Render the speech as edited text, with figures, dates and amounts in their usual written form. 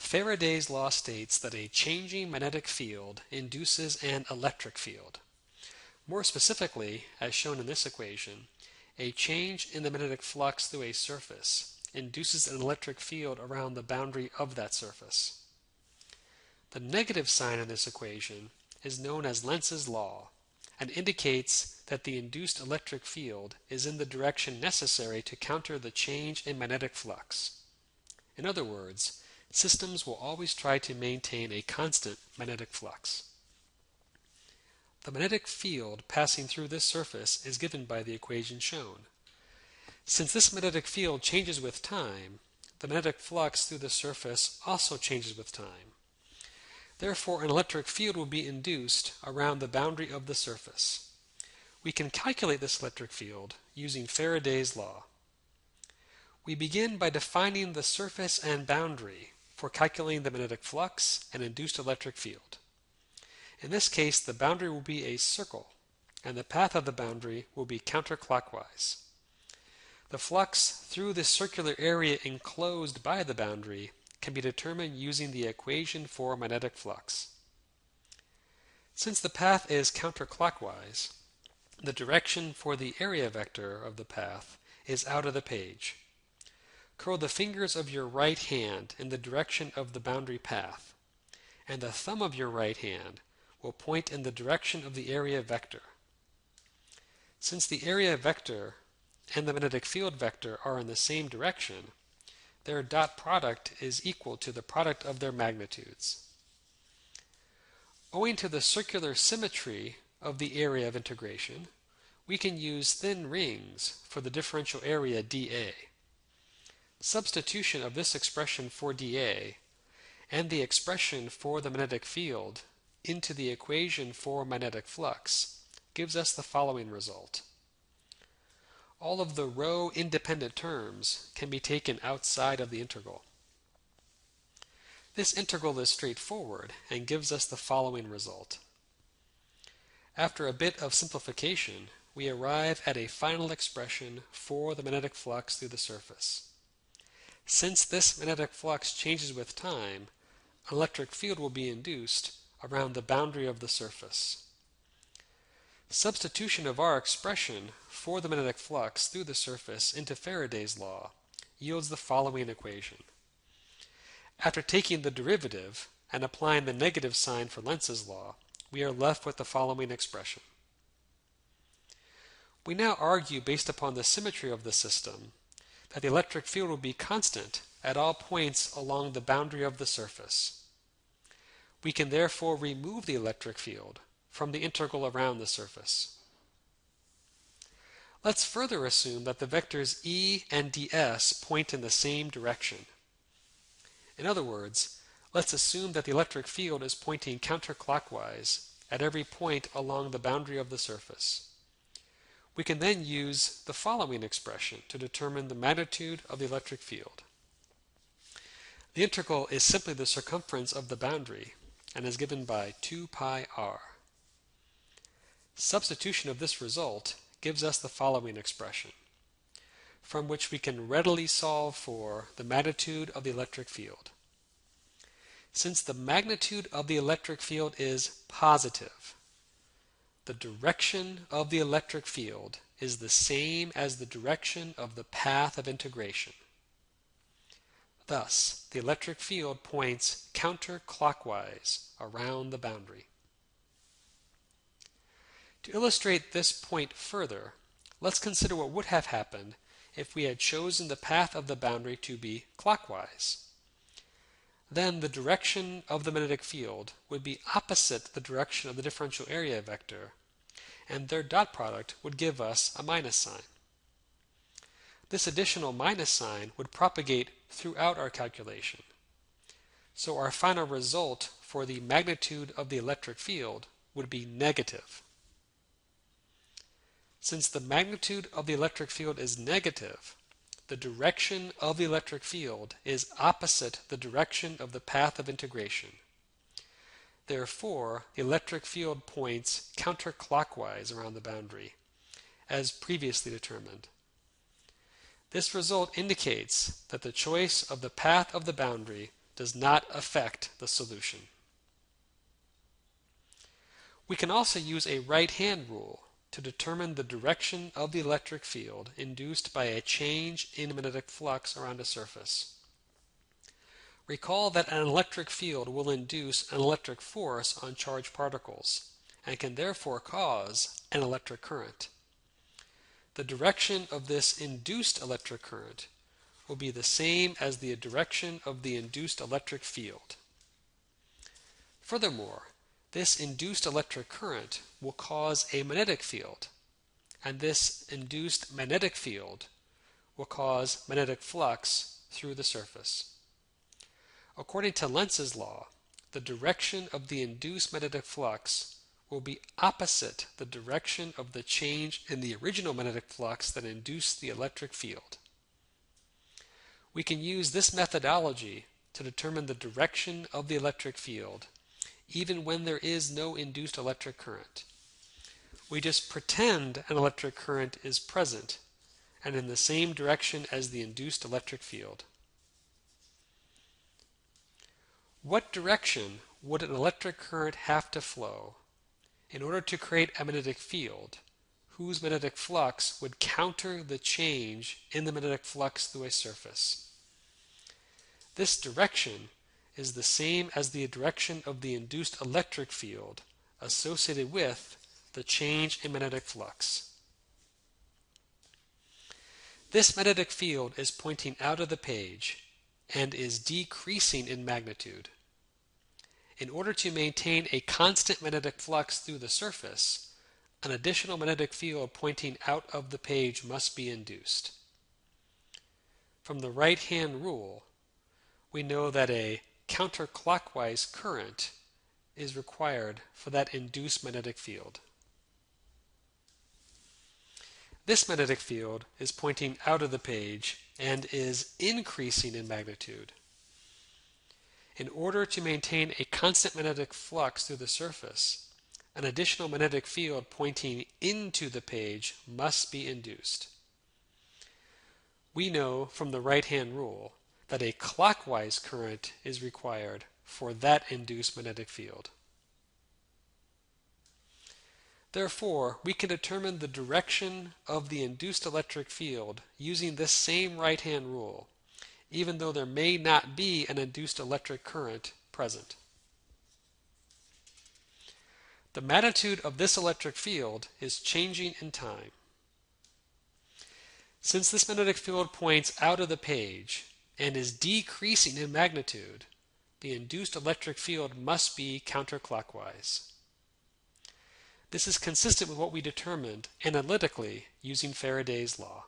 Faraday's law states that a changing magnetic field induces an electric field. More specifically, as shown in this equation, a change in the magnetic flux through a surface induces an electric field around the boundary of that surface. The negative sign in this equation is known as Lenz's law and indicates that the induced electric field is in the direction necessary to counter the change in magnetic flux. In other words, systems will always try to maintain a constant magnetic flux. The magnetic field passing through this surface is given by the equation shown. Since this magnetic field changes with time, the magnetic flux through the surface also changes with time. Therefore, an electric field will be induced around the boundary of the surface. We can calculate this electric field using Faraday's law. We begin by defining the surface and boundary for calculating the magnetic flux and induced electric field. In this case, the boundary will be a circle, and the path of the boundary will be counterclockwise. The flux through the circular area enclosed by the boundary can be determined using the equation for magnetic flux. Since the path is counterclockwise, the direction for the area vector of the path is out of the page. Curl the fingers of your right hand in the direction of the boundary path, and the thumb of your right hand will point in the direction of the area vector. Since the area vector and the magnetic field vector are in the same direction, their dot product is equal to the product of their magnitudes. Owing to the circular symmetry of the area of integration, we can use thin rings for the differential area dA. Substitution of this expression for dA and the expression for the magnetic field into the equation for magnetic flux gives us the following result. All of the rho independent terms can be taken outside of the integral. This integral is straightforward and gives us the following result. After a bit of simplification, we arrive at a final expression for the magnetic flux through the surface. Since this magnetic flux changes with time, an electric field will be induced around the boundary of the surface. Substitution of our expression for the magnetic flux through the surface into Faraday's law yields the following equation. After taking the derivative and applying the negative sign for Lenz's law, we are left with the following expression. We now argue, based upon the symmetry of the system, that the electric field will be constant at all points along the boundary of the surface. We can therefore remove the electric field from the integral around the surface. Let's further assume that the vectors E and ds point in the same direction. In other words, let's assume that the electric field is pointing counterclockwise at every point along the boundary of the surface. We can then use the following expression to determine the magnitude of the electric field. The integral is simply the circumference of the boundary and is given by 2 pi r. Substitution of this result gives us the following expression, from which we can readily solve for the magnitude of the electric field. Since the magnitude of the electric field is positive, the direction of the electric field is the same as the direction of the path of integration. Thus, the electric field points counterclockwise around the boundary. To illustrate this point further, let's consider what would have happened if we had chosen the path of the boundary to be clockwise. Then the direction of the magnetic field would be opposite the direction of the differential area vector, and their dot product would give us a minus sign. This additional minus sign would propagate throughout our calculation. So our final result for the magnitude of the electric field would be negative. Since the magnitude of the electric field is negative, the direction of the electric field is opposite the direction of the path of integration. Therefore, the electric field points counterclockwise around the boundary, as previously determined. This result indicates that the choice of the path of the boundary does not affect the solution. We can also use a right-hand rule to determine the direction of the electric field induced by a change in magnetic flux around a surface. Recall that an electric field will induce an electric force on charged particles and can therefore cause an electric current. The direction of this induced electric current will be the same as the direction of the induced electric field. Furthermore, this induced electric current will cause a magnetic field, and this induced magnetic field will cause magnetic flux through the surface. According to Lenz's law, the direction of the induced magnetic flux will be opposite the direction of the change in the original magnetic flux that induced the electric field. We can use this methodology to determine the direction of the electric field even when there is no induced electric current. We just pretend an electric current is present and in the same direction as the induced electric field. What direction would an electric current have to flow in order to create a magnetic field whose magnetic flux would counter the change in the magnetic flux through a surface? This direction is the same as the direction of the induced electric field associated with the change in magnetic flux. This magnetic field is pointing out of the page and is decreasing in magnitude. In order to maintain a constant magnetic flux through the surface, an additional magnetic field pointing out of the page must be induced. From the right-hand rule, we know that a counterclockwise current is required for that induced magnetic field. This magnetic field is pointing out of the page and is increasing in magnitude. In order to maintain a constant magnetic flux through the surface, an additional magnetic field pointing into the page must be induced. We know from the right-hand rule that a clockwise current is required for that induced magnetic field. Therefore, we can determine the direction of the induced electric field using this same right-hand rule, even though there may not be an induced electric current present. The magnitude of this electric field is changing in time. Since this magnetic field points out of the page and is decreasing in magnitude, the induced electric field must be counterclockwise. This is consistent with what we determined analytically using Faraday's law.